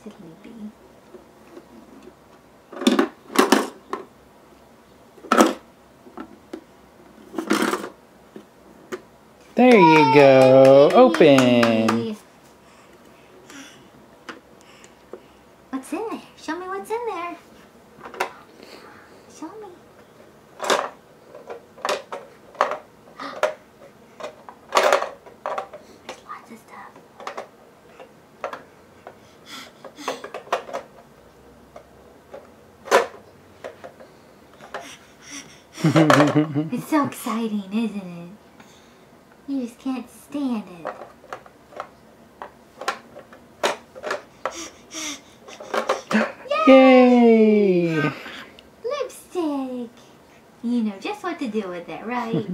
sleepy. There you go. Open. What's in there? Show me what's in there. Show me. There's lots of stuff. It's so exciting, isn't it? You just can't stand it. Yay! Lipstick! You know just what to do with it, right?